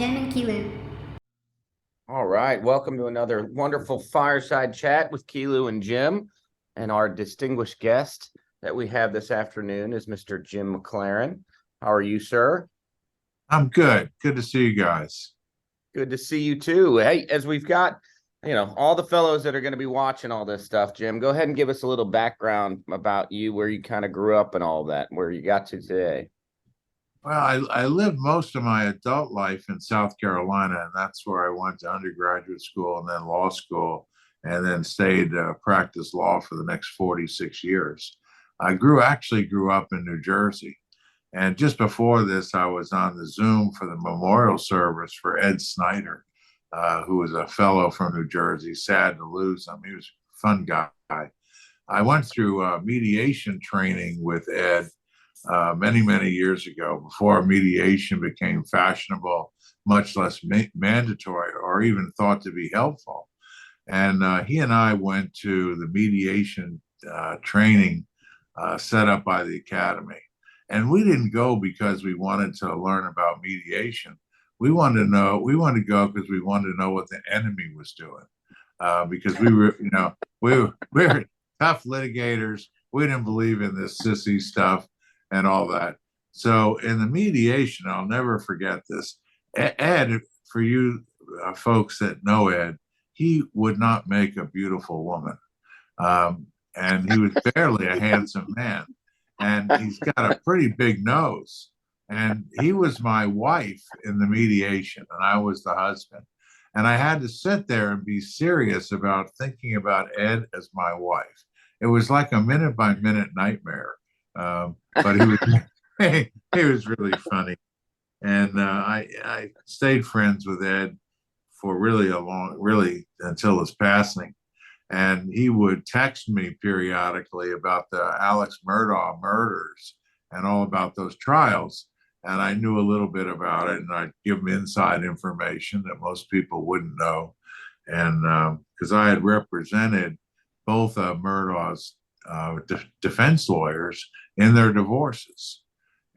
Jim and Kiilu. All right, welcome to another wonderful fireside chat with Kiilu and Jim. And our distinguished guest that we have this afternoon is Mr. Jim McLaren. How are you, sir? I'm good. Good to see you guys. Good to see you too. Hey, as we've got, all the fellows that are going to be watching all this stuff, Jim, go ahead and give us a little background about you, where you kind of grew up and all that, where you got to today. Well, I lived most of my adult life in South Carolina, and that's where I went to undergraduate school and then law school, and then stayed practice law for the next 46 years. Actually grew up in New Jersey. And just before this, I was on the Zoom for the memorial service for Ed Snyder, who was a fellow from New Jersey. Sad to lose him. He was a fun guy. I went through mediation training with Ed many, many years ago, before mediation became fashionable, much less mandatory or even thought to be helpful. And he and I went to the mediation training set up by the Academy. And we didn't go because we wanted to learn about mediation. We wanted to go because we wanted to know what the enemy was doing. Because we were tough litigators. We didn't believe in this sissy stuff and all that. So in the mediation, I'll never forget this. Ed, for you folks that know Ed, he would not make a beautiful woman. And he was barely a handsome man. And he's got a pretty big nose. And he was my wife in the mediation, and I was the husband. And I had to sit there and be serious about thinking about Ed as my wife. It was like a minute by minute nightmare. But he was really funny. And I stayed friends with Ed for really until his passing. And he would text me periodically about the Alex Murdaugh murders and all about those trials. And I knew a little bit about it, and I'd give him inside information that most people wouldn't know. And because I had represented both Murdaugh's defense lawyers in their divorces,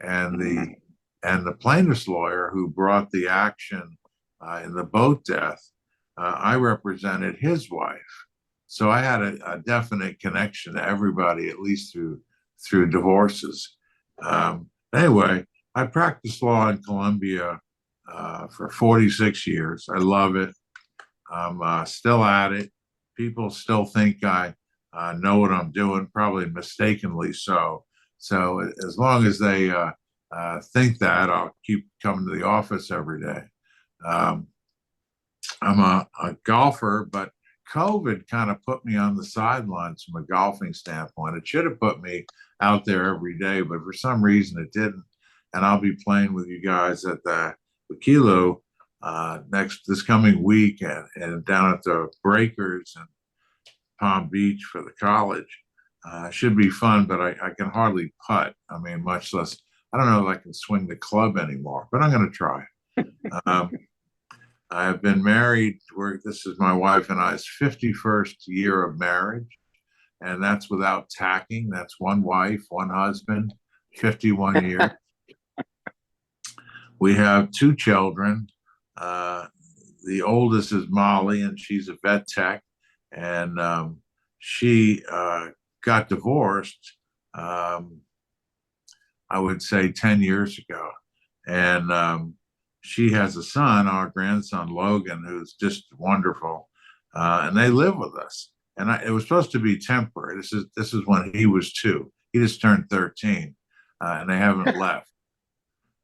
and the plaintiff's lawyer who brought the action in the boat death, I represented his wife. So I had a definite connection to everybody, at least through divorces. Anyway, I practiced law in Columbia for 46 years. I love it. I'm still at it. People still think I know what I'm doing, probably mistakenly so. So as long as they think that, I'll keep coming to the office every day. I'm a golfer, but COVID kind of put me on the sidelines from a golfing standpoint. It should have put me out there every day, but for some reason it didn't. And I'll be playing with you guys at the Kiilu this coming week, and down at the Breakers in Palm Beach for the college. Should be fun, but I can hardly putt. I mean, much less, I don't know if I can swing the club anymore, but I'm going to try. I've been married, this is my wife and I's 51st year of marriage, and that's without tacking. That's one wife, one husband, 51 years. We have two children. The oldest is Molly, and she's a vet tech, and she got divorced, I would say 10 years ago. And she has a son, our grandson, Logan, who's just wonderful. And they live with us. And it was supposed to be temporary. This is when he was 2. He just turned 13, and they haven't left.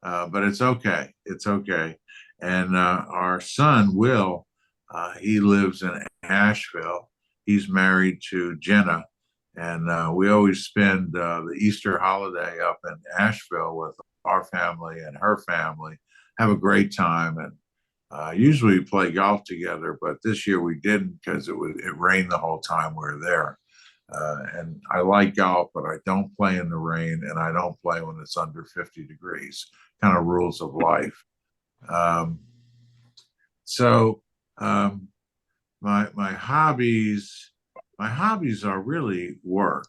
But it's okay. It's okay. And our son, Will, he lives in Asheville. He's married to Jenna. And we always spend the Easter holiday up in Asheville with our family and her family. Have a great time, and usually we play golf together, but this year we didn't because it rained the whole time we were there. And I like golf, but I don't play in the rain, and I don't play when it's under 50 degrees. Kind of rules of life. My hobbies are really work.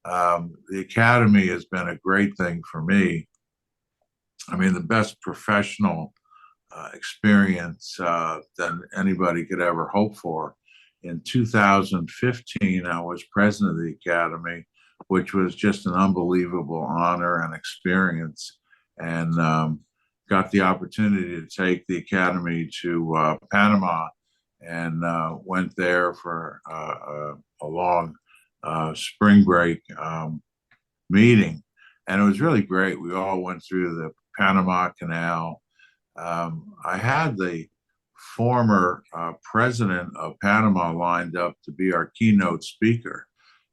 The Academy has been a great thing for me. I mean, the best professional experience than anybody could ever hope for. In 2015, I was president of the Academy, which was just an unbelievable honor and experience, and got the opportunity to take the Academy to Panama, and went there for a long spring break meeting. And it was really great. We all went through the Panama Canal. I had the former president of Panama lined up to be our keynote speaker.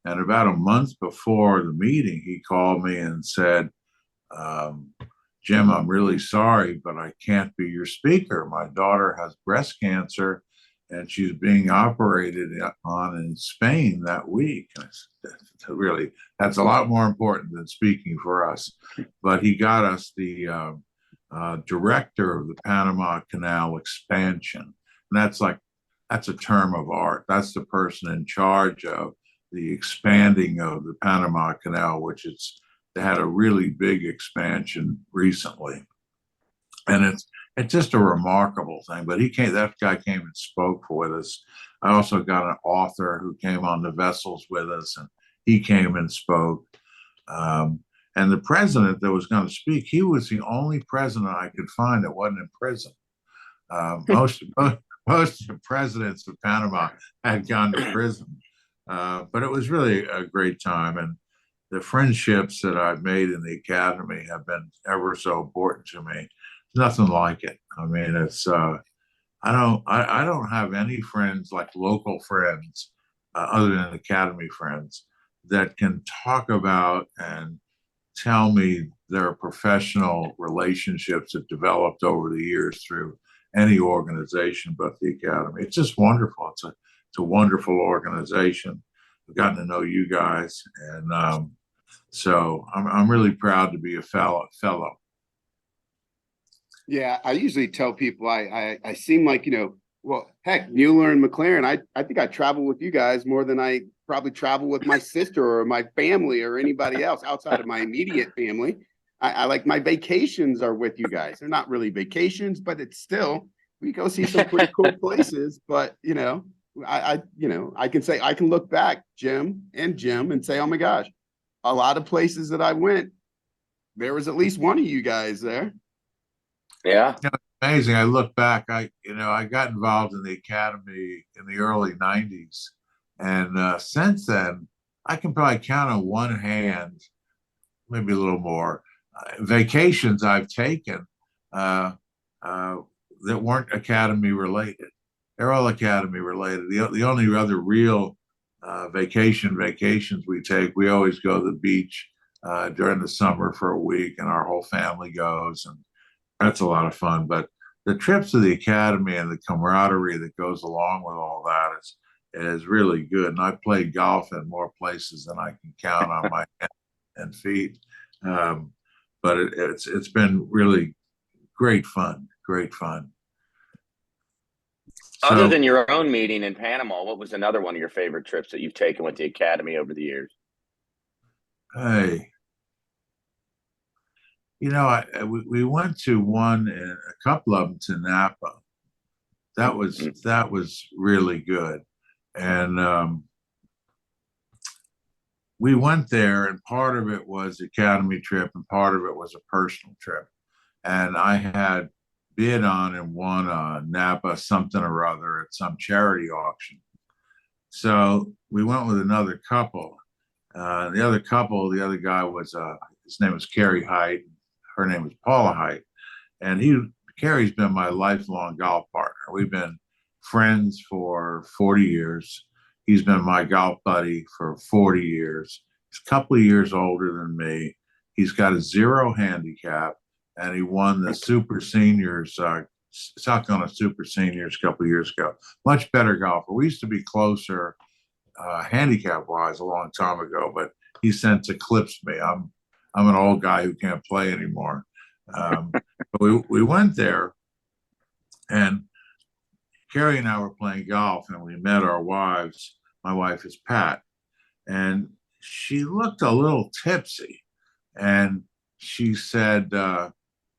And about a month before the meeting, he called me and said, Jim, I'm really sorry, but I can't be your speaker. My daughter has breast cancer and she's being operated on in Spain that week. Really, that's a lot more important than speaking for us. But he got us the director of the Panama Canal expansion. And that's a term of art. That's the person in charge of the expanding of the Panama Canal, which they had a really big expansion recently. And it's just a remarkable thing. But that guy came and spoke with us. I also got an author who came on the vessels with us, and he came and spoke. And the president that was going to speak, he was the only president I could find that wasn't in prison. Most of the presidents of Panama had gone to prison. But it was really a great time. And the friendships that I've made in the Academy have been ever so important to me. Nothing like it. I mean, I don't have any friends, like local friends, other than Academy friends, that can talk about and tell me their professional relationships that developed over the years through any organization but the Academy. It's just wonderful. It's a wonderful organization. I've gotten to know you guys, and so I'm really proud to be a fellow. Yeah, I usually tell people I seem like, well, heck, Mueller and McLaren, I think I travel with you guys more than I probably travel with my sister or my family or anybody else outside of my immediate family. I like my vacations are with you guys. They're not really vacations, but it's still, we go see some pretty cool places. But, I can say, I can look back, Jim, and say, oh my gosh, a lot of places that I went, there was at least one of you guys there. Yeah. Amazing. I look back, I got involved in the Academy in the early 90s. And since then, I can probably count on one hand, maybe a little more, vacations I've taken that weren't Academy related. They're all Academy related. The only other real vacations we take, we always go to the beach during the summer for a week, and our whole family goes, and that's a lot of fun. But the trips to the Academy and the camaraderie that goes along with all that is really good. And I played golf in more places than I can count on my hands and feet. But it's been really great fun. Other than your own meeting in Panama, what was another one of your favorite trips that you've taken with the Academy over the years? Hey, we went to one and a couple of them to Napa. That was really good. And we went there, and part of it was Academy trip and part of it was a personal trip. And I had bid on and won a Napa something or other at some charity auction. So we went with another couple. The other guy was, his name was Carrie Height. Her name was Paula Height. And Carrie's been my lifelong golf partner. We've been friends for 40 years. He's been my golf buddy for 40 years. He's a couple of years older than me. He's got a 0 handicap, and he won the Super Seniors, South Carolina Super Seniors a couple of years ago. Much better golfer. We used to be closer handicap-wise a long time ago, but he's since eclipsed me. I'm an old guy who can't play anymore. But we went there, and Carrie and I were playing golf, and we met our wives. My wife is Pat, and she looked a little tipsy, and she said,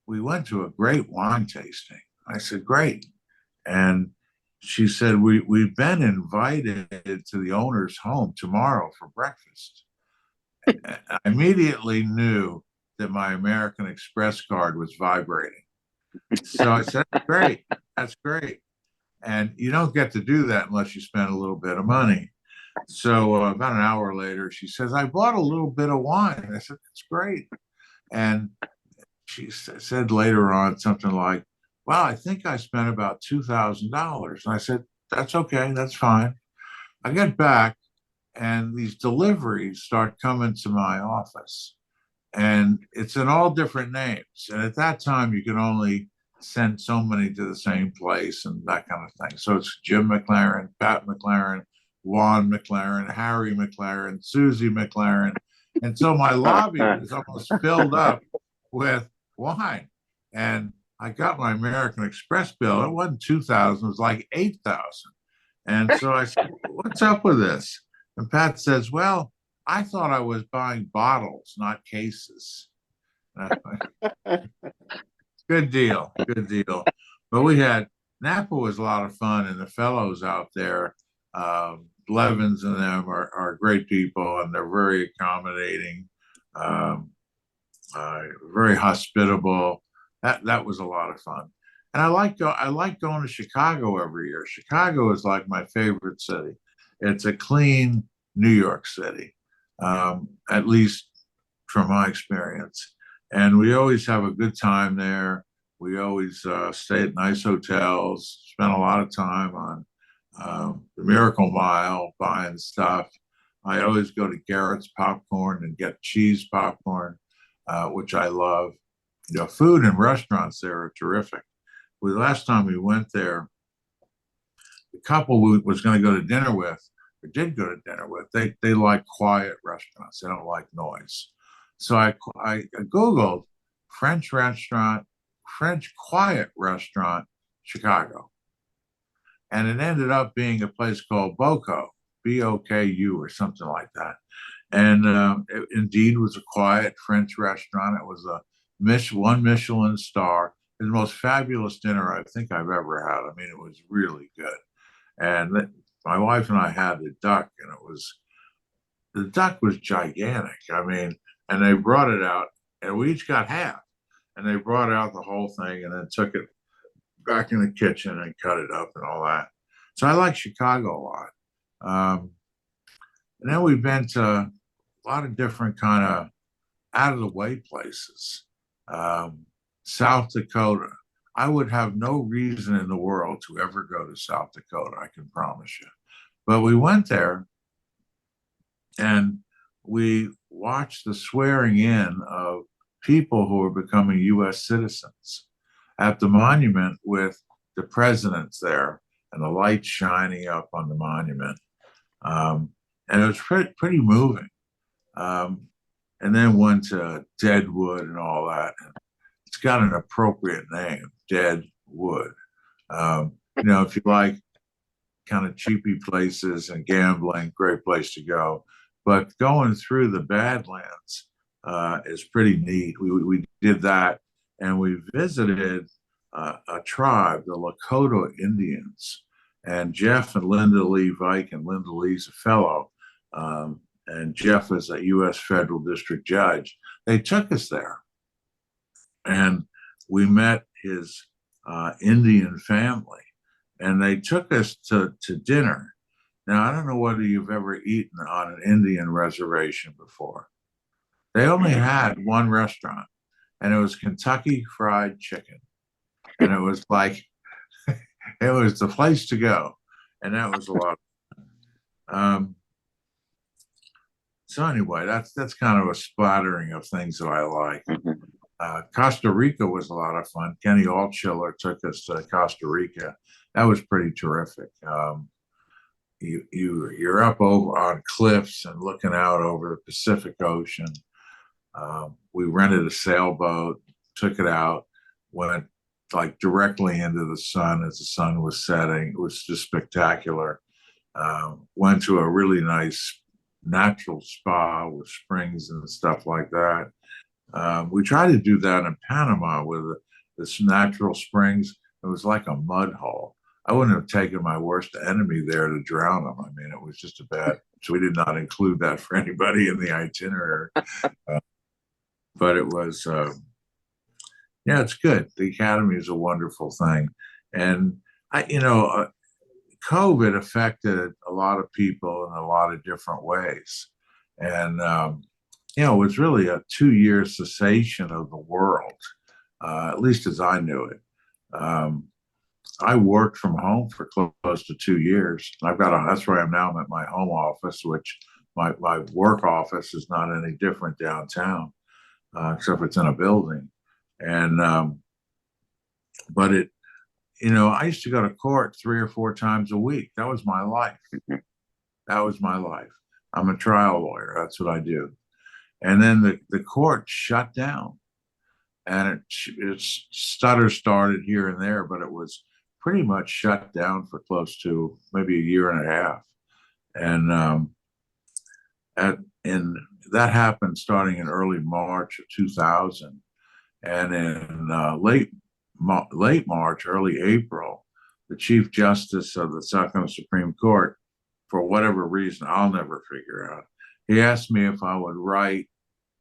we went to a great wine tasting. I said, great. And she said, we've been invited to the owner's home tomorrow for breakfast. I immediately knew that my American Express card was vibrating. So I said, that's great. That's great. And you don't get to do that unless you spend a little bit of money. So about an hour later, she says, I bought a little bit of wine. I said, that's great. And she said later on something like, well, I think I spent about $2,000. And I said, that's okay. That's fine. I get back and these deliveries start coming to my office. And it's in all different names. And at that time, you can only send so many to the same place and that kind of thing. So it's Jim McLaren, Pat McLaren, Juan McLaren, Harry McLaren, Susie McLaren. And so my lobby was almost filled up with wine. And I got my American Express bill. It wasn't 2,000, it was like 8,000. And so I said, what's up with this? And Pat says, well, I thought I was buying bottles, not cases. Good deal, good deal. But we had, Napa was a lot of fun, and the fellows out there, Blevins and them are great people, and they're very accommodating, very hospitable. That was a lot of fun. And I like going to Chicago every year. Chicago is like my favorite city. It's a clean New York City, at least from my experience. And we always have a good time there. We always stay at nice hotels, spend a lot of time on the Miracle Mile buying stuff. I always go to Garrett's Popcorn and get cheese popcorn, which I love. You know, food and restaurants there are terrific. The last time we went there, the couple we was going to go to dinner with, or did go to dinner with, they like quiet restaurants. They don't like noise. So I Googled French restaurant, French quiet restaurant, Chicago. And it ended up being a place called Boku, Boku, or something like that. And it indeed was a quiet French restaurant. It was a one Michelin star. It was the most fabulous dinner I think I've ever had. I mean, it was really good. And my wife and I had the duck, and the duck was gigantic. I mean, and they brought it out, and we each got half. And they brought out the whole thing and then took it back in the kitchen and cut it up and all that. So I like Chicago a lot. And then we've been to a lot of different kind of out of the way places. South Dakota. I would have no reason in the world to ever go to South Dakota, I can promise you. But we went there and we watched the swearing in of people who are becoming US citizens at the monument with the presidents there and the lights shining up on the monument. And it was pretty moving. And then went to Deadwood and all that. And it's got an appropriate name, Deadwood. You know, if you like kind of cheapy places and gambling, great place to go. But going through the Badlands is pretty neat. We did that, and we visited a tribe, the Lakota Indians. And Jeff and Linda Lee Vike, and Linda Lee's a fellow, and Jeff is a U.S. federal district judge. They took us there, and we met his Indian family, and they took us to dinner. Now, I don't know whether you've ever eaten on an Indian reservation before. They only had one restaurant, and it was Kentucky Fried Chicken. And it was like, it was the place to go. And that was a lot of fun. So anyway, that's kind of a splattering of things that I like. Costa Rica was a lot of fun. Kenny Altschiller took us to Costa Rica. That was pretty terrific. You're up over on cliffs and looking out over the Pacific Ocean. We rented a sailboat, took it out, went like directly into the sun as the sun was setting. It was just spectacular. Went to a really nice natural spa with springs and stuff like that. We tried to do that in Panama with this natural springs. It was like a mud hole. I wouldn't have taken my worst enemy there to drown him. I mean, it was just a bad. So we did not include that for anybody in the itinerary. But it was, yeah, it's good. The academy is a wonderful thing, and COVID affected a lot of people in a lot of different ways, and it was really a 2 year cessation of the world, at least as I knew it. I worked from home for close to 2 years. That's where I am now. I'm at my home office, which my work office is not any different downtown, except it's in a building. And, but I used to go to court 3 or 4 times a week. That was my life. That was my life. I'm a trial lawyer. That's what I do. And then the court shut down, and it started here and there, but it was pretty much shut down for close to maybe a year and a half. And and that happened starting in early March of 2000. And in late March, early April, the Chief Justice of the South Carolina Supreme Court, for whatever reason I'll never figure out, he asked me if I would write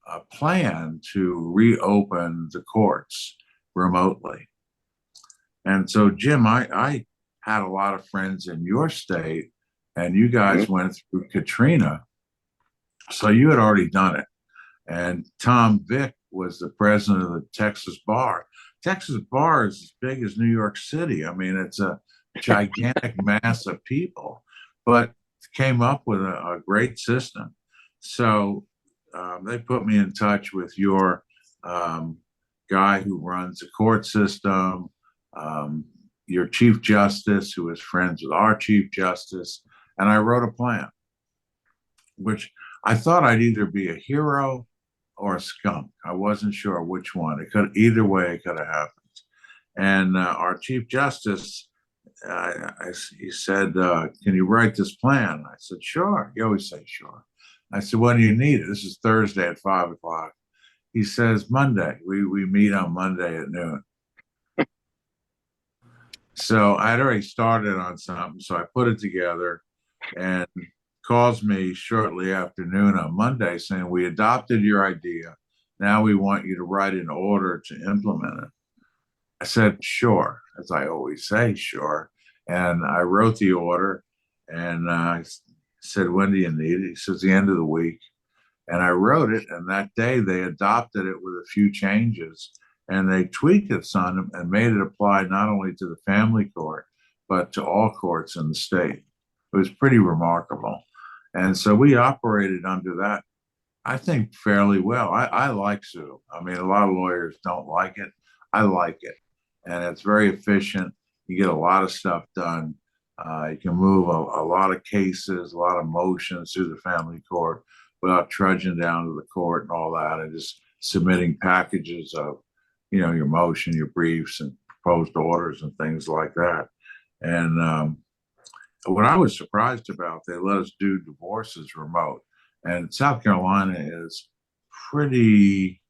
a plan to reopen the courts remotely. And so, Jim, I had a lot of friends in your state, and you guys went through Katrina, so you had already done it. And Tom Vick was the president of the Texas Bar. Texas Bar is as big as New York City. I mean, it's a gigantic mass of people, but came up with a great system. So they put me in touch with your guy who runs the court system, your Chief Justice, who is friends with our Chief Justice, and I wrote a plan, which I thought I'd either be a hero or a skunk. I wasn't sure which one. Either way, it could have happened. And our Chief Justice, he said, "Can you write this plan?" I said, "Sure." You always say sure. I said, "When do you need it?" This is Thursday at 5 o'clock. He says, "Monday." We meet on Monday at noon. So I'd already started on something, so I put it together, and calls me shortly after noon on Monday saying, "We adopted your idea. Now we want you to write an order to implement it." I said, "Sure," as I always say, sure. And I wrote the order, and I said, "When do you need it?" He says, "The end of the week." And I wrote it, and that day they adopted it with a few changes, and they tweaked it some and made it apply not only to the family court, but to all courts in the state. It was pretty remarkable. And so we operated under that, I think, fairly well. I like Zoom. I mean, a lot of lawyers don't like it. I like it. And it's very efficient. You get a lot of stuff done. You can move a lot of cases, a lot of motions through the family court without trudging down to the court and all that, and just submitting packages of, your motion, your briefs, and proposed orders and things like that. And what I was surprised about, they let us do divorces remote. And South Carolina is pretty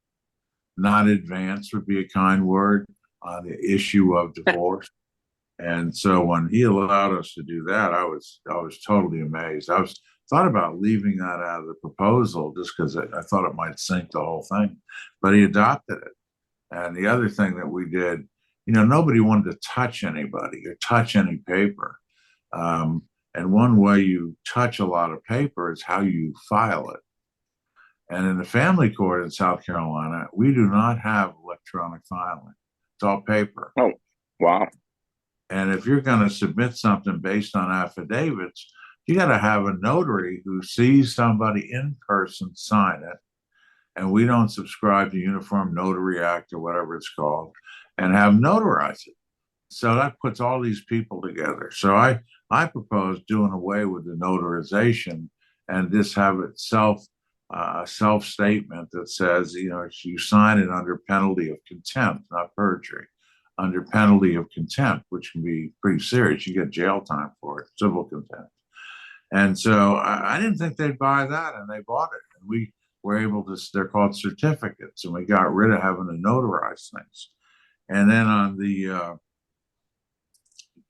not advanced, would be a kind word, on the issue of divorce. And so when he allowed us to do that, I was totally amazed. I thought about leaving that out of the proposal just because I thought it might sink the whole thing. But he adopted it. And the other thing that we did, nobody wanted to touch anybody or touch any paper. And one way you touch a lot of paper is how you file it. And in the family court in South Carolina, we do not have electronic filing. It's all paper. Oh, wow. And if you're going to submit something based on affidavits, you got to have a notary who sees somebody in person sign it. And we don't subscribe to Uniform Notary Act or whatever it's called, and have notarize it. So that puts all these people together. So I propose doing away with the notarization and just have it a self-statement that says, you sign it under penalty of contempt, not perjury, under penalty of contempt, which can be pretty serious. You get jail time for it, civil contempt. And so I didn't think they'd buy that, and they bought it. And we were able to, they're called certificates, and we got rid of having to notarize things. And then on the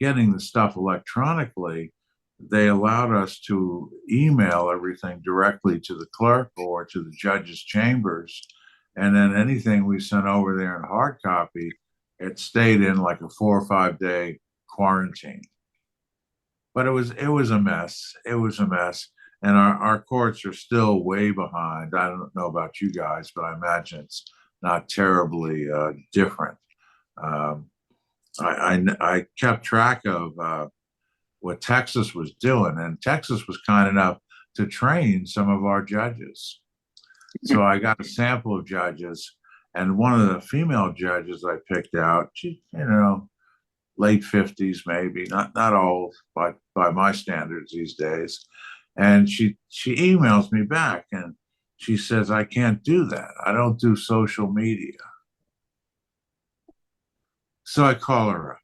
getting the stuff electronically, they allowed us to email everything directly to the clerk or to the judge's chambers. And then anything we sent over there in hard copy, it stayed in like a 4 or 5 day quarantine. But it was a mess. It was a mess. And our courts are still way behind. I don't know about you guys, but I imagine it's not terribly different. I kept track of what Texas was doing, and Texas was kind enough to train some of our judges. So I got a sample of judges, and one of the female judges I picked out, she, late 50s maybe, not old, but by my standards these days. And she emails me back and she says, I can't do that. I don't do social media. So I call her up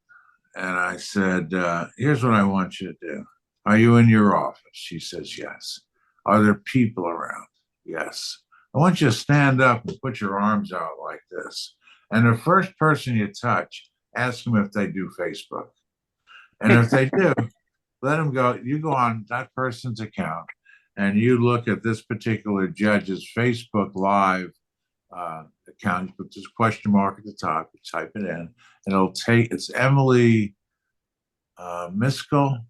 and I said, here's what I want you to do. Are you in your office? She says, yes. Are there people around? Yes. I want you to stand up and put your arms out like this. And the first person you touch, ask them if they do Facebook. And if they do, let them go. You go on that person's account and you look at this particular judge's Facebook Live account. You put this question mark at the top, you type it in, and it's Emily Miskell.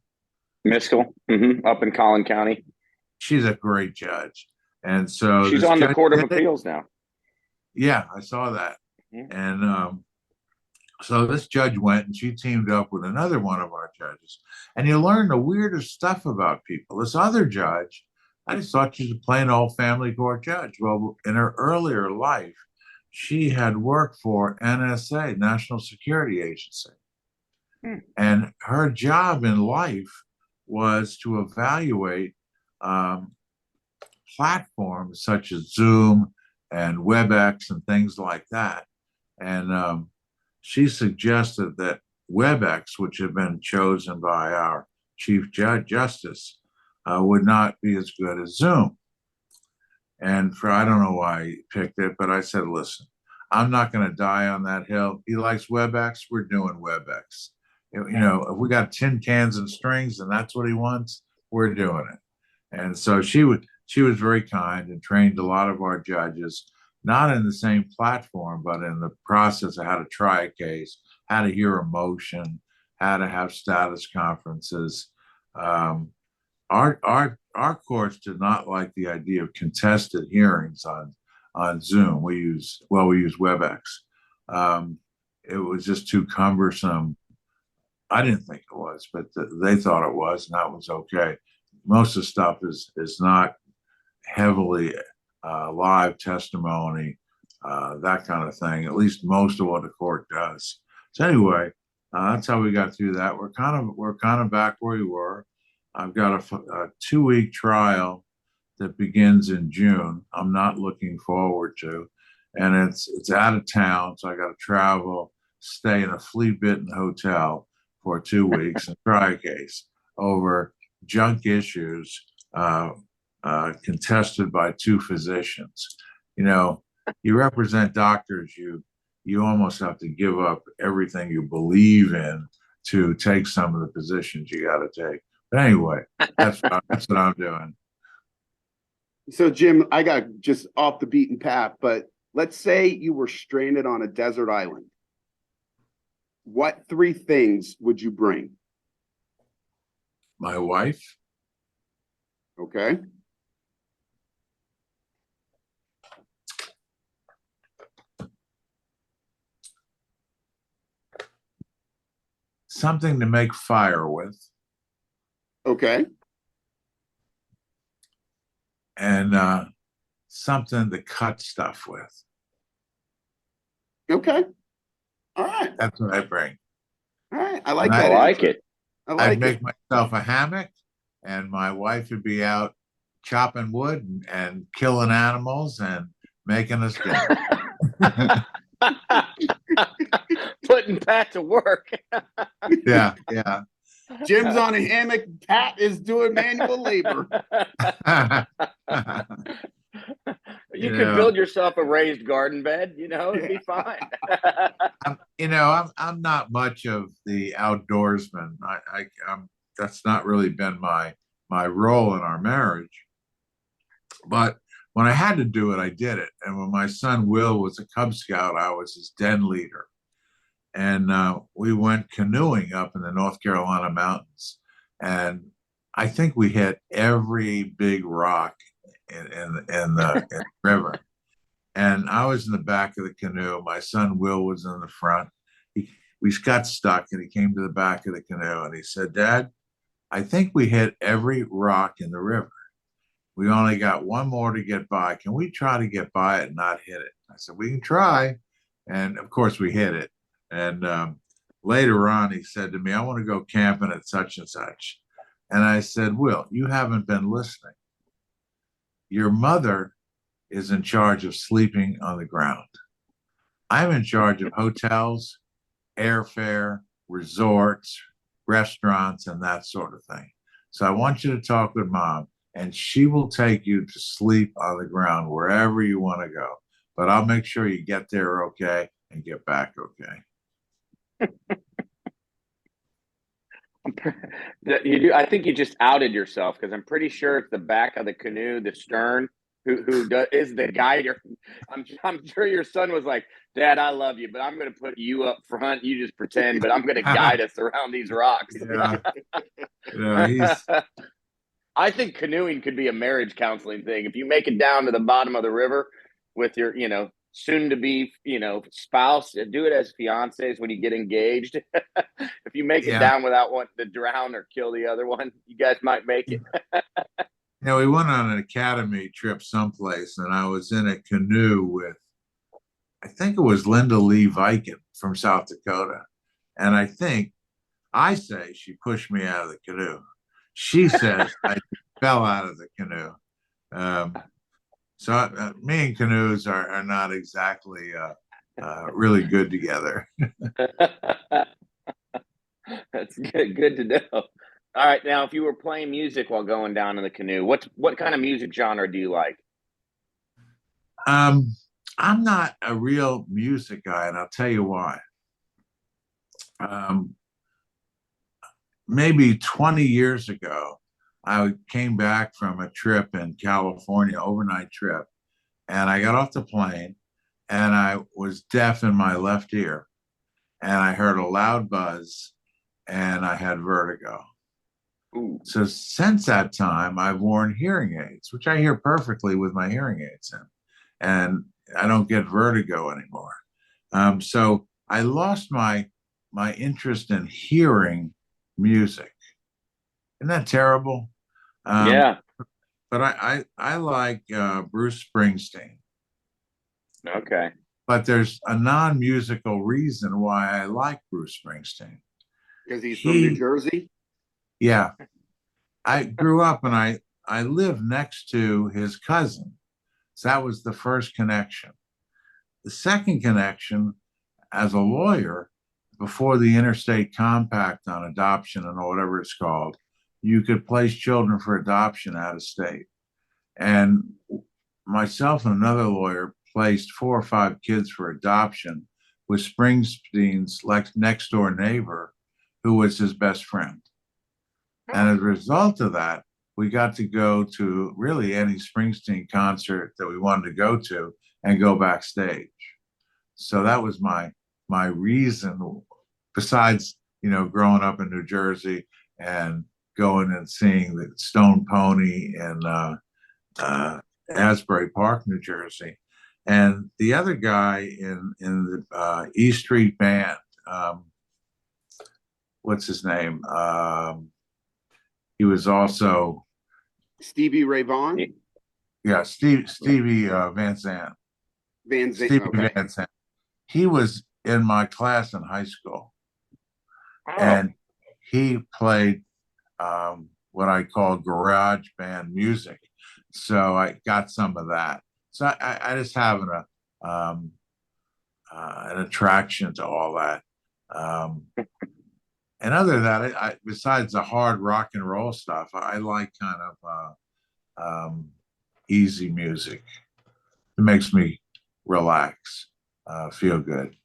Up in Collin County. She's a great judge. And so she's on the Court of Appeals now. Yeah, I saw that. And so this judge went and she teamed up with another one of our judges. And you learn the weirdest stuff about people. This other judge, I just thought she was a plain old family court judge. Well, in her earlier life, she had worked for NSA, National Security Agency. And her job in life was to evaluate platforms such as Zoom and WebEx and things like that. And she suggested that WebEx, which had been chosen by our Chief Justice, would not be as good as Zoom. And I don't know why he picked it, but I said, listen, I'm not going to die on that hill. He likes WebEx, we're doing WebEx. If we got tin cans and strings and that's what he wants, we're doing it. And so she was very kind and trained a lot of our judges, not in the same platform, but in the process of how to try a case, how to hear a motion, how to have status conferences. Our courts did not like the idea of contested hearings on Zoom. We use WebEx. It was just too cumbersome. I didn't think it was, but they thought it was, and that was okay. Most of the stuff is not heavily live testimony, that kind of thing. At least most of what the court does. So anyway, that's how we got through that. We're kind of back where we were. I've got a 2-week trial that begins in June. I'm not looking forward to, and it's out of town, so I got to travel, stay in a flea-bitten hotel for 2 weeks and try a case over junk issues contested by 2 physicians. You represent doctors, you almost have to give up everything you believe in to take some of the positions you got to take. But anyway, that's what I'm doing. So Jim, I got just off the beaten path, but let's say you were stranded on a desert island. What 3 things would you bring? My wife. Okay. Something to make fire with. Okay. And something to cut stuff with. Okay. All right. That's what I bring. All right. I like And that. I like it. I like I'd make myself a hammock, and my wife would be out chopping wood and killing animals and making us dinner. Putting Pat to work. Yeah. Jim's on a hammock. Pat is doing manual labor. You You could know, build yourself a raised garden bed, it'd be fine. I'm not much of the outdoorsman. That's not really been my role in our marriage. But when I had to do it, I did it. And when my son Will was a Cub Scout, I was his den leader. And we went canoeing up in the North Carolina mountains. And I think we hit every big rock in the river. And I was in the back of the canoe. My son Will was in the front. We got stuck, and he came to the back of the canoe and he said, "Dad, I think we hit every rock in the river. We only got one more to get by. Can we try to get by it and not hit it?" I said, "We can try." And of course, we hit it. And later on, he said to me, "I want to go camping at such and such." And I said, "Will, you haven't been listening. Your mother is in charge of sleeping on the ground. I'm in charge of hotels, airfare, resorts, restaurants, and that sort of thing. So I want you to talk with mom, and she will take you to sleep on the ground wherever you want to go. But I'll make sure you get there okay and get back okay." You do. I think you just outed yourself, because I'm pretty sure it's the back of the canoe, the stern, is the guider. I'm sure your son was like, "Dad, I love you, but I'm going to put you up front. You just pretend, but I'm going to guide us around these rocks." He's I think canoeing could be a marriage counseling thing. If you make it down to the bottom of the river with your, soon to be, spouse, do it as fiancés when you get engaged. If you make it yeah. down without wanting to drown or kill the other one, you guys might make it. We went on an academy trip someplace, and I was in a canoe with, I think it was Linda Lee Viken from South Dakota. And I say she pushed me out of the canoe. She says I fell out of the canoe. So me and canoes are not exactly really good together. That's good. Good to know. All right, now if you were playing music while going down in the canoe, what kind of music genre do you like? I'm not a real music guy, and I'll tell you why. Maybe 20 years ago, I came back from a trip in California, overnight trip, and I got off the plane, and I was deaf in my left ear, and I heard a loud buzz, and I had vertigo. Ooh. So since that time, I've worn hearing aids, which I hear perfectly with my hearing aids in, and I don't get vertigo anymore. So I lost my interest in hearing music. Isn't that terrible? Yeah. But I like Bruce Springsteen. Okay. But there's a non-musical reason why I like Bruce Springsteen. Because he's from New Jersey? Yeah. I grew up and I lived next to his cousin. So that was the first connection. The second connection, as a lawyer, before the interstate compact on adoption and whatever it's called, you could place children for adoption out of state. And myself and another lawyer placed 4 or 5 kids for adoption with Springsteen's next door neighbor, who was his best friend. And as a result of that, we got to go to really any Springsteen concert that we wanted to go to and go backstage. So that was my reason, besides, growing up in New Jersey and going and seeing the Stone Pony in Asbury Park, New Jersey. And the other guy in the E Street Band, what's his name? He was also Stevie Ray Vaughan? Yeah, Stevie Van Zandt. Stevie Okay. Van Zandt. He was in my class in high school, Oh. and he played what I call garage band music. So I got some of that. So I just have an attraction to all that. And other than that, besides the hard rock and roll stuff, I like kind of easy music. it makes me relax, feel good.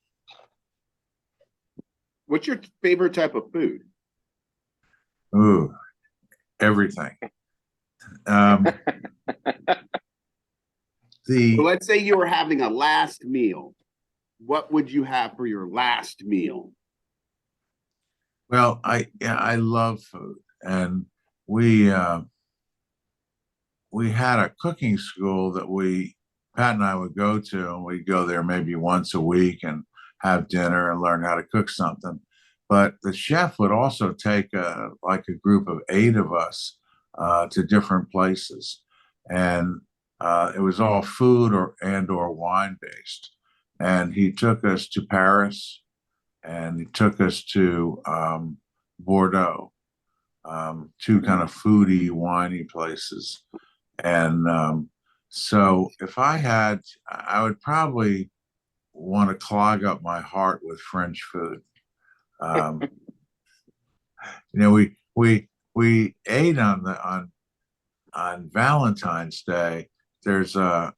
What's your favorite type of food? Ooh, everything. Um, So the let's say you were having a last meal. What would you have for your last meal? Well, I love food, and we we had a cooking school that Pat and I would go to, and we'd go there maybe once a week and have dinner and learn how to cook something. But the chef would also take like a group of 8 of us to different places, and it was all food or wine based. And he took us to Paris, and he took us to Bordeaux, two kind of foodie, winey places. And so if I would probably want to clog up my heart with French food. Um, we ate on Valentine's Day. There's a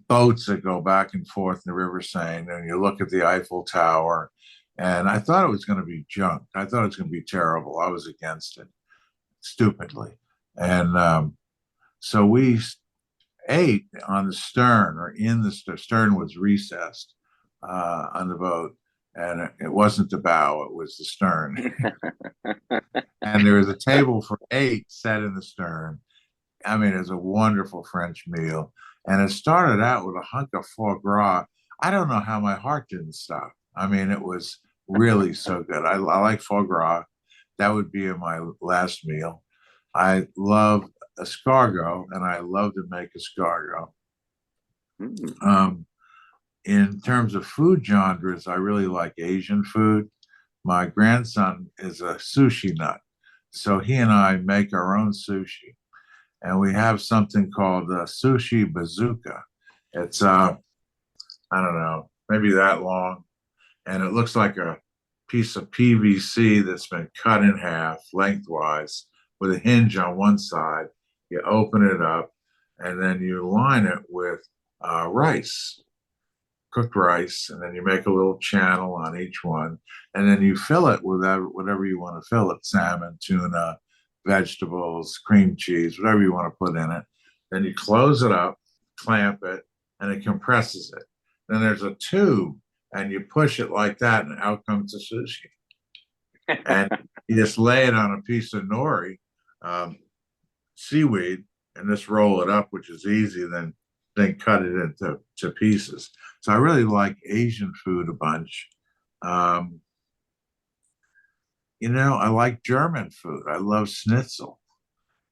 boats that go back and forth in the River Seine, and you look at the Eiffel Tower. And I thought it was going to be junk. I thought it was going to be terrible. I was against it, stupidly. And so we ate on the stern, or in the stern was recessed on the boat, and it wasn't the bow, it was the stern. And there was a table for 8 set in the stern. I mean, it was a wonderful French meal, and it started out with a hunk of foie gras. I don't know how my heart didn't stop. I mean, it was really so good. I like foie gras. That would be in my last meal. I love escargot, and I love to make escargot. In terms of food genres, I really like Asian food. My grandson is a sushi nut, so he and I make our own sushi, and we have something called a sushi bazooka. It's I don't know, maybe that long, and it looks like a piece of PVC that's been cut in half lengthwise with a hinge on one side. You open it up, and then you line it with rice, cooked rice, and then you make a little channel on each one, and then you fill it with whatever you want to fill it: salmon, tuna, vegetables, cream cheese, whatever you want to put in it. Then you close it up, clamp it, and it compresses it. Then there's a tube, and you push it like that, and out comes the sushi. And you just lay it on a piece of nori, seaweed, and just roll it up, which is easy, then cut it into pieces. So I really like Asian food a bunch. I like German food. I love schnitzel.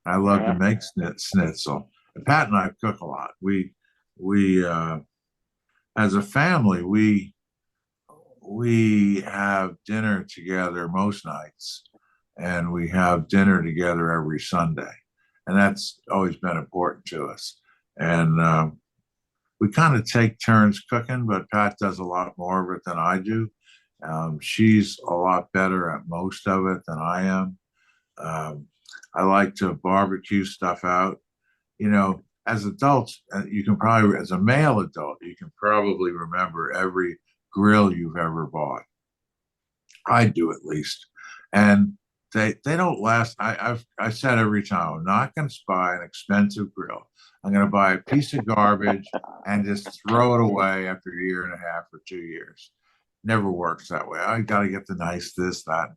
I love to make schnitzel. And Pat and I cook a lot. We as a family, we have dinner together most nights, and we have dinner together every Sunday, and that's always been important to us. And we kind of take turns cooking, but Pat does a lot more of it than I do. She's a lot better at most of it than I am. I like to barbecue stuff out. As adults, you can probably, as a male adult, you can probably remember every grill you've ever bought. I do, at least. And they don't last. I said every time, I'm not going to buy an expensive grill. I'm going to buy a piece of garbage and just throw it away after a year and a half or 2 years. Never works that way. I got to get the nice this, that.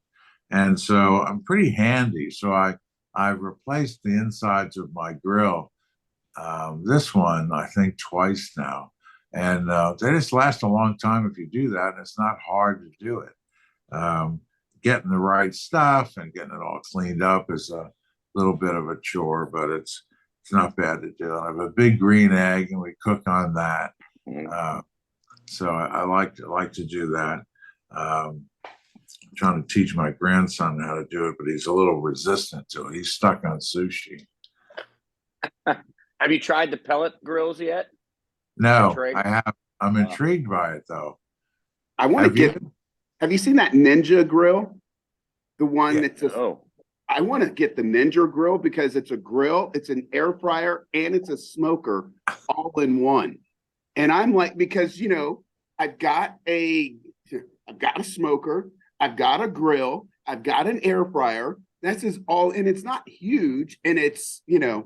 And so I'm pretty handy. So I've replaced the insides of my grill. This one, I think, twice now. And they just last a long time if you do that. And it's not hard to do it. Getting the right stuff and getting it all cleaned up is a little bit of a chore, but it's not bad to do. I have a big green egg, and we cook on that. So I like to do that. I'm trying to teach my grandson how to do it, but he's a little resistant to it. He's stuck on sushi. Have you tried the pellet grills yet? No, I have. I'm intrigued by it, though. I want to get. Have you seen that Ninja grill? The one that's I want to get the Ninja grill because it's a grill, it's an air fryer, and it's a smoker all in one. And I'm like, because I've got a smoker, I've got a grill, I've got an air fryer. This is all, and it's not huge, and it's and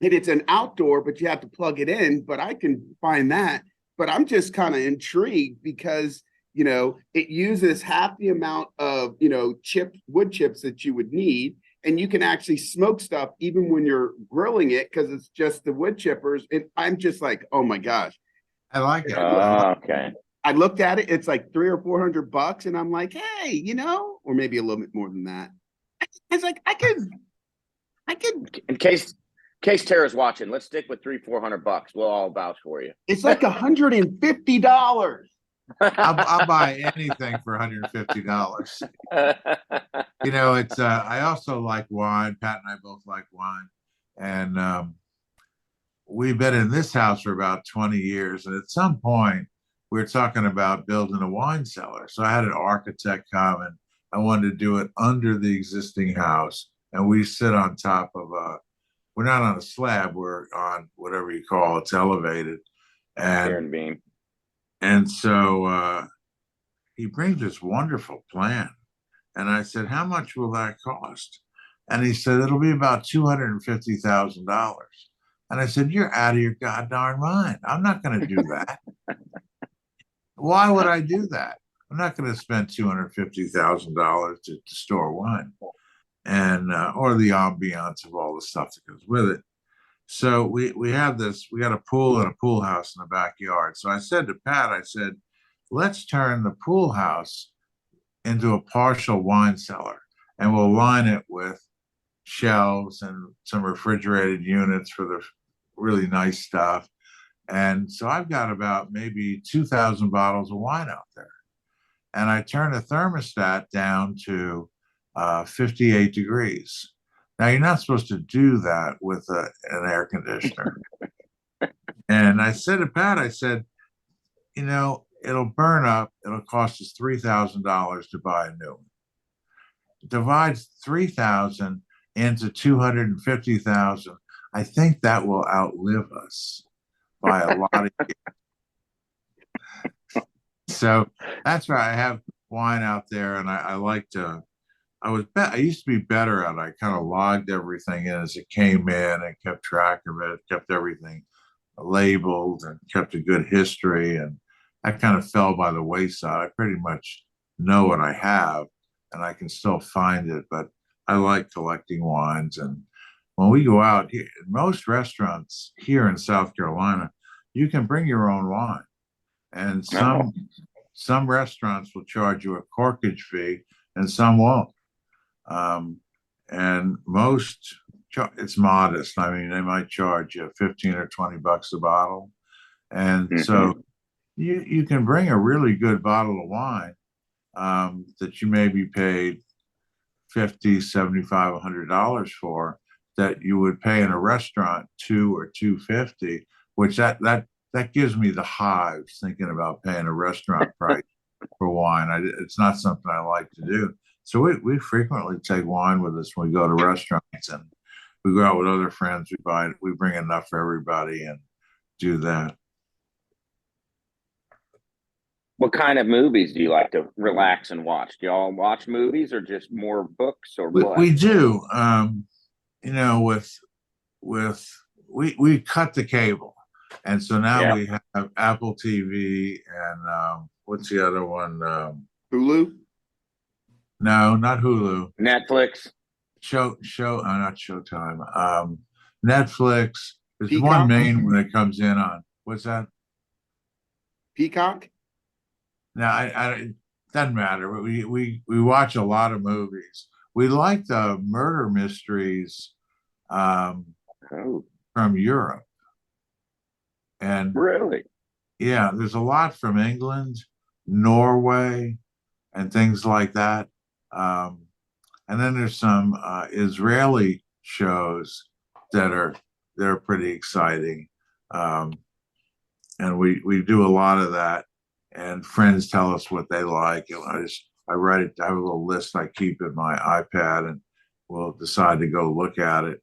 it's an outdoor, but you have to plug it in. But I can find that. But I'm just kind of intrigued because it uses half the amount of wood chips that you would need, and you can actually smoke stuff even when you're grilling it because it's just the wood chippers. And I'm just like, oh my gosh. I like it. Okay. I looked at it, it's like $300 or $400, and I'm like, hey, or maybe a little bit more than that. It's like I could. In case Tara's watching, let's stick with $300-400. We'll all vouch for you. It's like $150. I'll buy anything for $150. It's I also like wine. Pat and I both like wine, and we've been in this house for about 20 years. And at some point, we were talking about building a wine cellar. So I had an architect come, and I wanted to do it under the existing house, and we sit on top of we're not on a slab, we're on whatever you call it's elevated, Karen Beam. and so he brings this wonderful plan. And I said, how much will that cost? And he said, it'll be about $250,000. And I said, you're out of your goddamn mind. I'm not going to do that. Why would I do that? I'm not going to spend $250,000 to store wine and or the ambiance of all the stuff that goes with it. So we have this, we got a pool and a pool house in the backyard. So I said to Pat, I said, let's turn the pool house into a partial wine cellar, and we'll line it with shelves and some refrigerated units for the really nice stuff. And so I've got about maybe 2,000 bottles of wine out there. And I turn the thermostat down to 58 degrees. Now, you're not supposed to do that with an air conditioner. And I said to Pat, I said, it'll burn up. It'll cost us $3,000 to buy a new one. Divide 3,000 into 250,000. I think that will outlive us by a lot of years. So that's why I have wine out there, and I like to. I used to be better at it. I kind of logged everything in as it came in and kept track of it, kept everything labeled, and kept a good history. And that kind of fell by the wayside. I pretty much know what I have, and I can still find it. But I like collecting wines. And when we go out here, most restaurants here in South Carolina, you can bring your own wine. And some restaurants will charge you a corkage fee, and some won't. And most, it's modest. I mean, they might charge you 15 or 20 bucks a bottle. And so you can bring a really good bottle of wine that you maybe paid $50, $75, $100 for, that you would pay in a restaurant $200 or $250, which that gives me the hives thinking about paying a restaurant price for wine. It's not something I like to do. So we frequently take wine with us when we go to restaurants, and we go out with other friends. We bring enough for everybody and do that. What kind of movies do you like to relax and watch? Do y'all watch movies or just more books or what? We do. We cut the cable, and so now we have Apple TV and what's the other one? Hulu? No, not Hulu. Netflix. Not Showtime. Netflix. There's Peacock? one main one that comes in on. What's that? Peacock? Now, it doesn't matter. We watch a lot of movies. We like the murder mysteries from Europe. And really? Yeah, there's a lot from England, Norway, and things like that. And then there's some Israeli shows they're pretty exciting. And we do a lot of that, and friends tell us what they like. And I write it. I have a little list I keep in my iPad, and we'll decide to go look at it.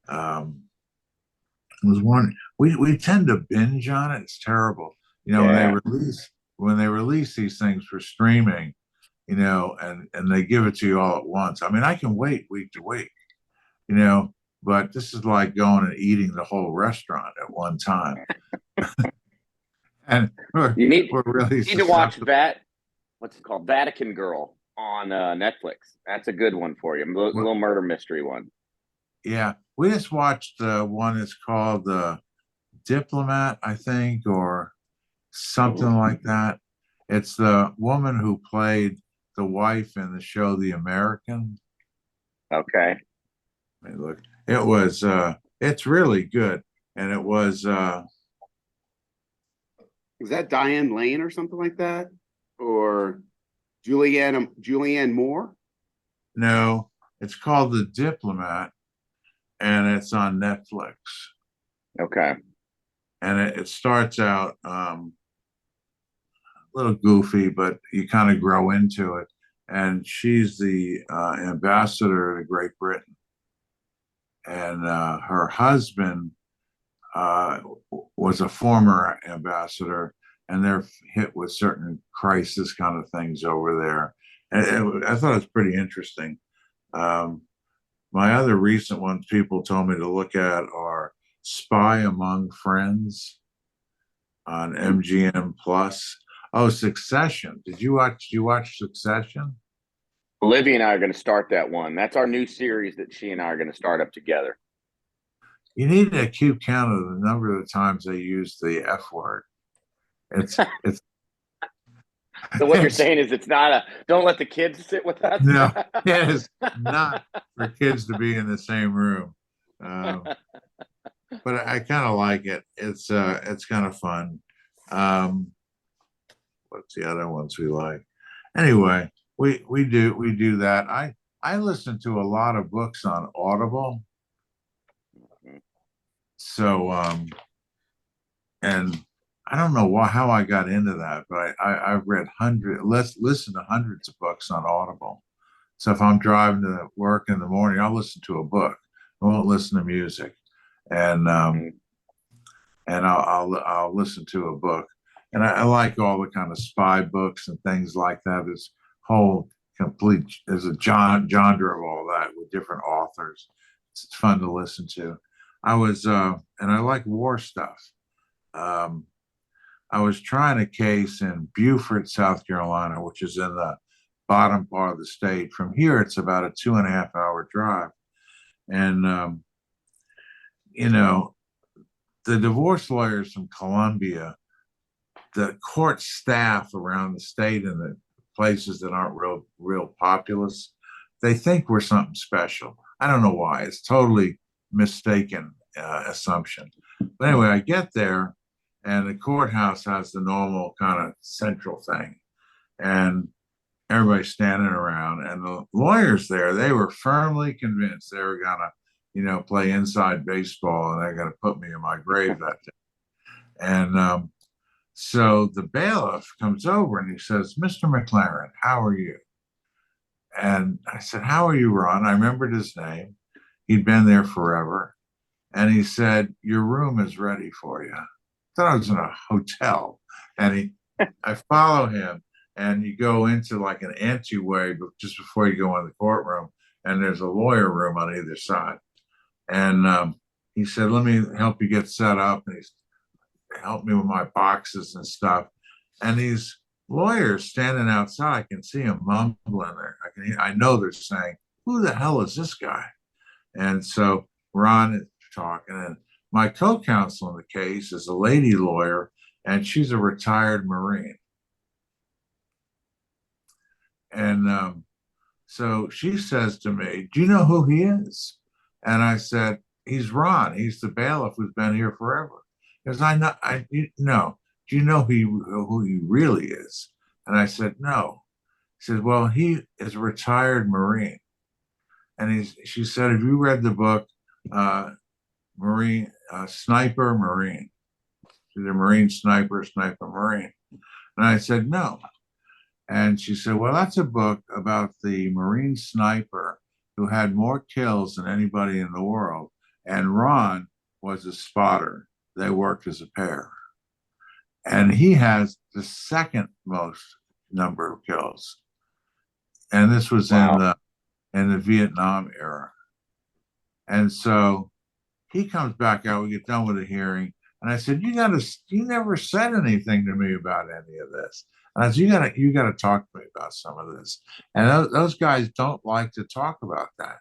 It was one we tend to binge on it. It's terrible. You know, Yeah. when they release these things for streaming, you know, and they give it to you all at once. I mean, I can wait week to week, you know, but this is like going and eating the whole restaurant at one time. And You need we're really you need to watch susceptible. that. What's it called? Vatican Girl on Netflix. That's a good one for you. A little murder mystery one. Yeah, we just watched one that's called the Diplomat, I think, or something like that. It's the woman who played the wife in the show The American. Okay. I mean, look, it was it's really good. And it was Is that Diane Lane or something like that? Or Julianne Moore? no, it's called The Diplomat, and it's on Netflix. Okay. And it starts out a little goofy, but you kind of grow into it. And she's the ambassador to Great Britain, and her husband was a former ambassador, and they're hit with certain crisis kind of things over there. And I thought it was pretty interesting. My other recent ones people told me to look at are Spy Among Friends on MGM Plus. Oh, Succession. Did you watch Succession? Olivia and I are going to start that one. That's our new series that she and I are going to start up together. You need to keep count of the number of times they use the F word. It's So what you're saying is it's not don't let the kids sit with us. no, it is not for kids to be in the same room. But I kind of like it. It's kind of fun. What's the other ones we like? Anyway, we do that. I listen to a lot of books on Audible. So and I don't know how I got into that, but I've read listened to hundreds of books on Audible. So if I'm driving to work in the morning, I'll listen to a book. I won't listen to music, and I'll listen to a book. And I like all the kind of spy books and things like that. This whole complete there's a genre of all that with different authors. It's fun to listen to. I was and I like war stuff. I was trying a case in Beaufort, South Carolina, which is in the bottom part of the state. From here, it's about a 2.5 hour drive. And, you know, the divorce lawyers from Columbia, the court staff around the state and the places that aren't real populous, they think we're something special. I don't know why. It's totally mistaken assumption. But anyway, I get there, and the courthouse has the normal kind of central thing, and everybody's standing around, and the lawyers there, they were firmly convinced they were gonna, you know, play inside baseball, and they're gonna put me in my grave that day. And so the bailiff comes over and he says, "Mr. McLaren, how are you?" And I said, "How are you, Ron?" I remembered his name. He'd been there forever. And he said, "Your room is ready for you." I thought I was in a hotel. And I follow him, and you go into like an entryway just before you go in the courtroom, and there's a lawyer room on either side. And he said, "Let me help you get set up." And he's helped me with my boxes and stuff. And these lawyers standing outside, I can see them mumbling there. I know they're saying, "Who the hell is this guy?" And so Ron is talking, and my co-counsel in the case is a lady lawyer, and she's a retired Marine. And so she says to me, "Do you know who he is?" And I said, "He's Ron. He's the bailiff who's been here forever." Because no. Do you know who he really is? And I said, "No." He said, "Well, he is a retired Marine." And she said, "Have you read the book Marine Sniper Marine?" She's a Marine Sniper Marine. And I said, "No." And she said, "Well, that's a book about the Marine sniper who had more kills than anybody in the world. And Ron was a spotter. They worked as a pair. And he has the second most number of kills. And this was in the Vietnam era. And so he comes back out, we get done with the hearing. And I said, you never said anything to me about any of this. And I said, you gotta talk to me about some of this. And those guys don't like to talk about that.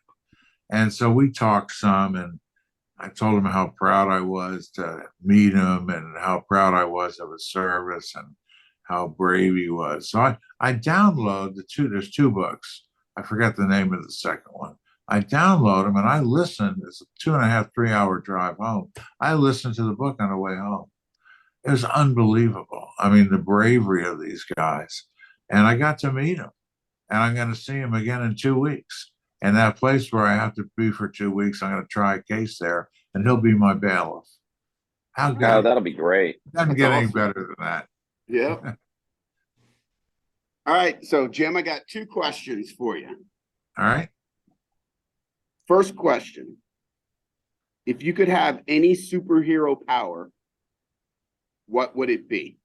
And so we talked some, and I told him how proud I was to meet him and how proud I was of his service and how brave he was. So I download there's two books. I forget the name of the second one. I download them and I listen. It's a 2.5, 3 hour drive home. I listened to the book on the way home. It was unbelievable. I mean, the bravery of these guys. And I got to meet him. And I'm going to see him again in 2 weeks. And that place where I have to be for 2 weeks, I'm going to try a case there, and he'll be my bailiff. How good? Oh, that'll be great. Doesn't get any better than that. Yeah. All right. So, Jim, I got 2 questions for you. All right. First question. If you could have any superhero power, what would it be?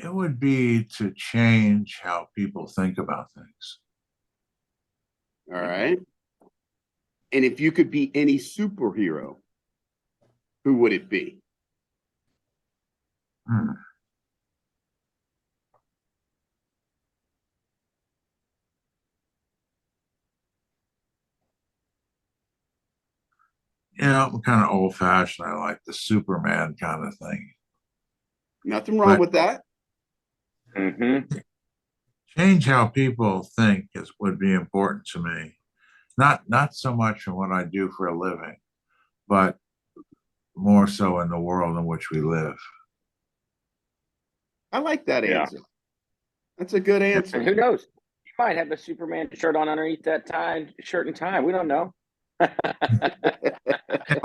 It would be to change how people think about things. All right. And if you could be any superhero, who would it be? Yeah, I'm kind of old fashioned. I like the Superman kind of thing. Nothing wrong with that. Mm-hmm. Change how people think would be important to me. Not so much in what I do for a living, but more so in the world in which we live. I like that Yeah. answer. That's a good And answer. who knows? You might have a Superman shirt on underneath that shirt and tie. We don't know.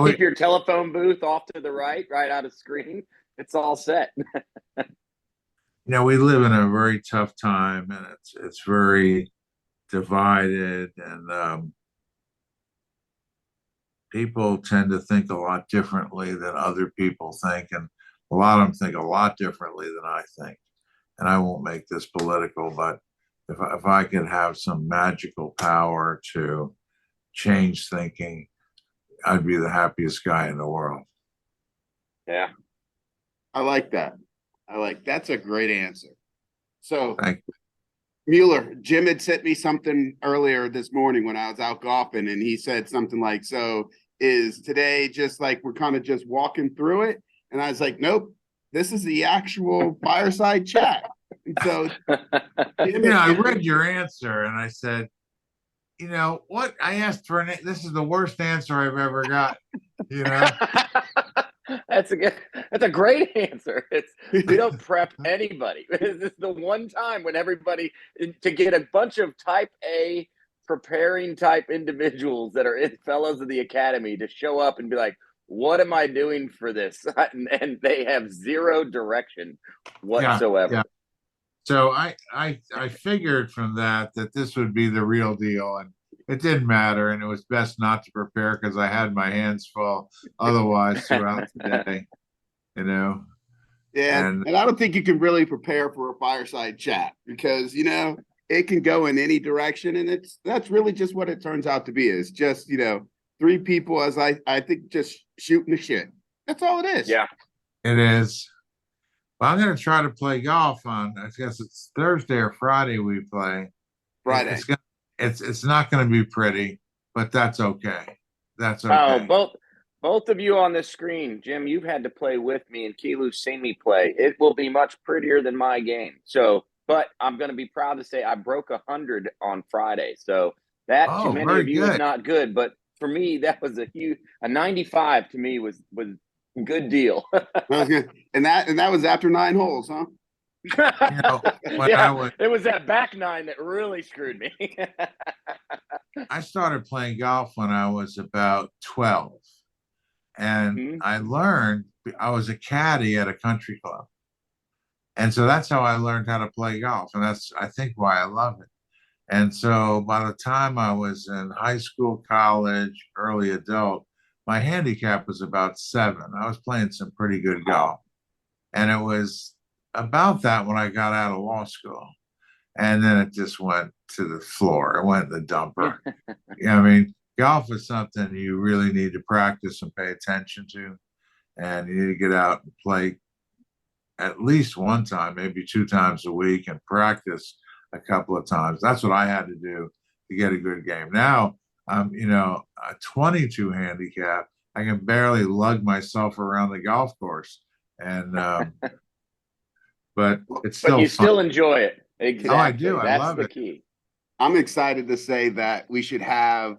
Keep your telephone booth off to the right out of screen. It's all set. We live in a very tough time, and it's very divided, and people tend to think a lot differently than other people think, and a lot of them think a lot differently than I think. And I won't make this political, but if I could have some magical power to change thinking, I'd be the happiest guy in the world. Yeah. I like that. That's a great answer. So, Thank you. Mueller, Jim had sent me something earlier this morning when I was out golfing, and he said something like, so is today just like we're kind of just walking through it? And I was like, nope, this is the actual fireside chat. And so, Jim, I read your answer and I said, what? I asked for this is the worst answer I've ever got. That's a great answer. We don't prep anybody. This is the one time when everybody, to get a bunch of type A preparing type individuals that are fellows of the academy to show up and be like, what am I doing for this? And they have zero direction whatsoever. Yeah. So I figured from that this would be the real deal, and it didn't matter, and it was best not to prepare because I had my hands full otherwise throughout the day, Yeah, and I don't think you can really prepare for a fireside chat because it can go in any direction, and that's really just what it turns out to be. It's just 3 people, as I think, just shooting the shit. That's all it is. Yeah, it is. Well, I'm going to try to play golf on, I guess it's Thursday or Friday we play. Friday. It's not going to be pretty, but that's okay. That's okay. Oh, both of you on the screen, Jim, you've had to play with me, and Kiilu's seen me play. It will be much prettier than my game. So, but I'm going to be proud to say I broke 100 on Friday. So that to many of you is not good, but for me, that was a 95 to me was good deal. And that was after 9 holes, huh? It was that back 9 that really screwed me. I started playing golf when I was about 12. And Mhm. I learned, I was a caddy at a country club. And so that's how I learned how to play golf. And that's, I think, why I love it. And so by the time I was in high school, college, early adult, my handicap was about 7. I was playing some pretty good golf. And it was about that when I got out of law school. And then it just went to the floor. It went in the dumper. I mean, golf is something you really need to practice and pay attention to. And you need to get out and play at least one time, maybe 2 times a week, and practice a couple of times. That's what I had to do to get a good game. Now I'm, a 22 handicap. I can barely lug myself around the golf course, and but it's But still you fun. still enjoy it. Exactly. Oh, I do. I That's love the it. key. I'm excited to say that we should have,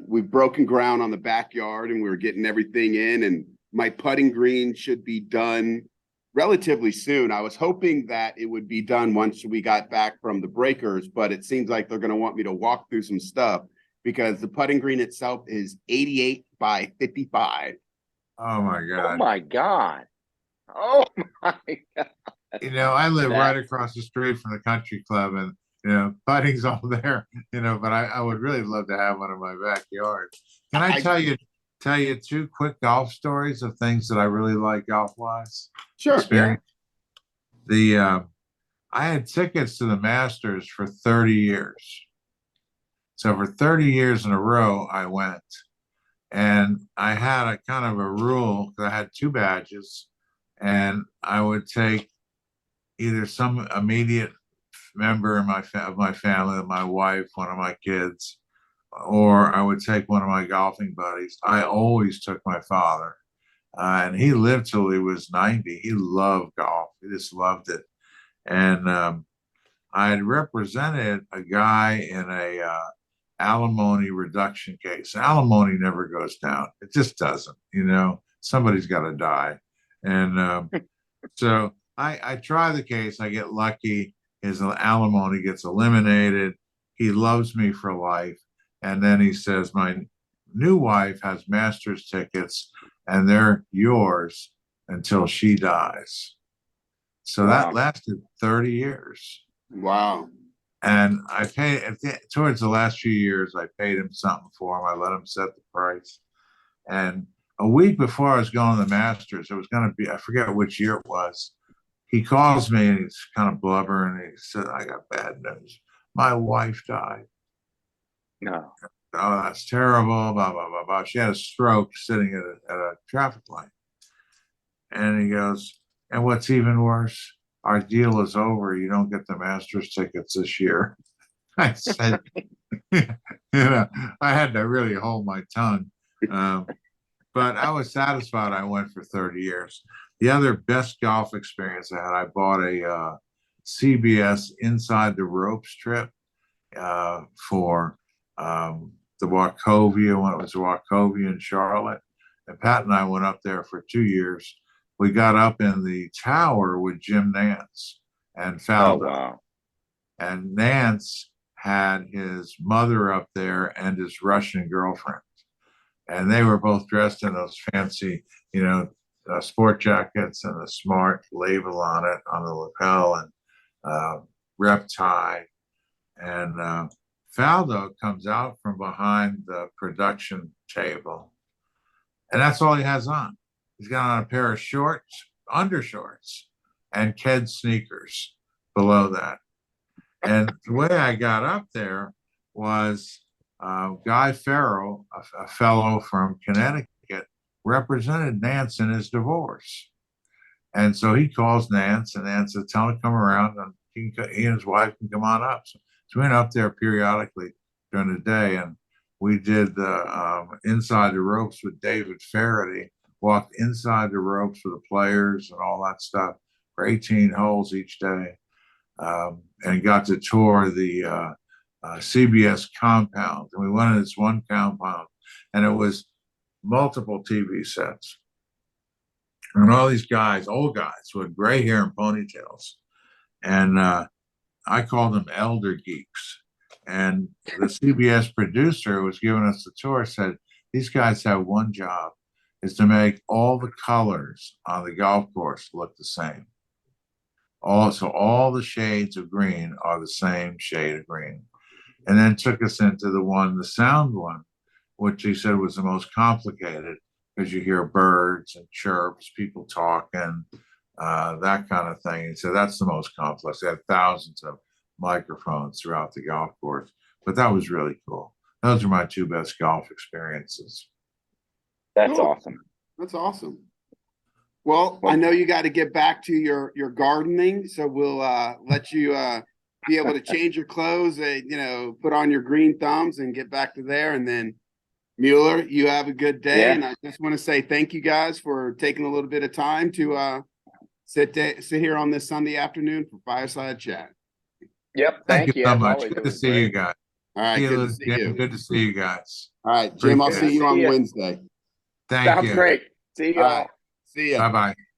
we've broken ground on the backyard and we're getting everything in, and my putting green should be done relatively soon. I was hoping that it would be done once we got back from the breakers, but it seems like they're going to want me to walk through some stuff because the putting green itself is 88 by 55. Oh my Oh God. my God. Oh my God. I live right That- across the street from the country club, and putting's all there, but I would really love to have one in my backyard. Can I tell you 2 quick golf stories of things that I really like golf wise? Sure. Experience. I had tickets to the Masters for 30 years. So for 30 years in a row, I went. And I had a kind of a rule because I had 2 badges, and I would take either some immediate member of my family, my wife, one of my kids, or I would take one of my golfing buddies. I always took my father, and he lived till he was 90. He loved golf. He just loved it. And I had represented a guy in a alimony reduction case. Alimony never goes down. It just doesn't, somebody's got to die. And so I try the case. I get lucky. His alimony gets eliminated. He loves me for life. And then he says, my new wife has Masters tickets and they're yours until she dies. So that lasted 30 years. Wow. And I paid towards the last few years, I paid him something for him. I let him set the price. And a week before I was going to the Masters, it was going to be, I forget which year it was. He calls me and he's kind of blubbering. And he said, I got bad news. My wife died. No. Oh, that's terrible. Blah, blah, blah, blah. She had a stroke sitting at a traffic light. And he goes, and what's even worse, our deal is over. You don't get the Masters tickets this year. I said, I had to really hold my tongue. But I was satisfied I went for 30 years. The other best golf experience I had, I bought a CBS Inside the Ropes trip for the Wachovia, when it was Wachovia in Charlotte. And Pat and I went up there for 2 years. We got up in the tower with Jim Nance and Faldo. Oh, wow. And Nance had his mother up there and his Russian girlfriend. And they were both dressed in those fancy, sport jackets and a smart label on it, on the lapel, and rep tie. And Faldo comes out from behind the production table. And that's all he has on. He's got on a pair of shorts, undershorts, and Ked sneakers below that. And the way I got up there was Guy Farrell, a fellow from Connecticut, represented Nance in his divorce. And so he calls Nance, and Nance says, tell him to come around, and he and his wife can come on up. So we went up there periodically during the day, and we did the Inside the Ropes with David Faraday, walked inside the ropes with the players and all that stuff for 18 holes each day, and got to tour the CBS compound. And we went in this one compound, and it was multiple TV sets. And all these guys, old guys with gray hair and ponytails. And I called them elder geeks. And the CBS producer who was giving us the tour said, these guys have one job. is to make all the colors on the golf course look the same. Also, all the shades of green are the same shade of green. And then took us into the sound one, which he said was the most complicated because you hear birds and chirps, people talking, that kind of thing. So that's the most complex. They had thousands of microphones throughout the golf course, but that was really cool. Those are my two best golf experiences. That's Cool. awesome. That's awesome. Well, I know you got to get back to your gardening, so we'll let you be able to change your clothes, put on your green thumbs and get back to there. And then Mueller, you have a good day. Yeah. And I just want to say thank you guys for taking a little bit of time to sit here on this Sunday afternoon for Fireside Chat. Yep. Thank you so as much. always. Good It to was see great. you guys. All right, good to see you. Good to see you guys. All right, Jim, I'll Appreciate see it. you on See ya. Wednesday. Thank Sounds you. great. See you All all. right, see ya. Bye-bye.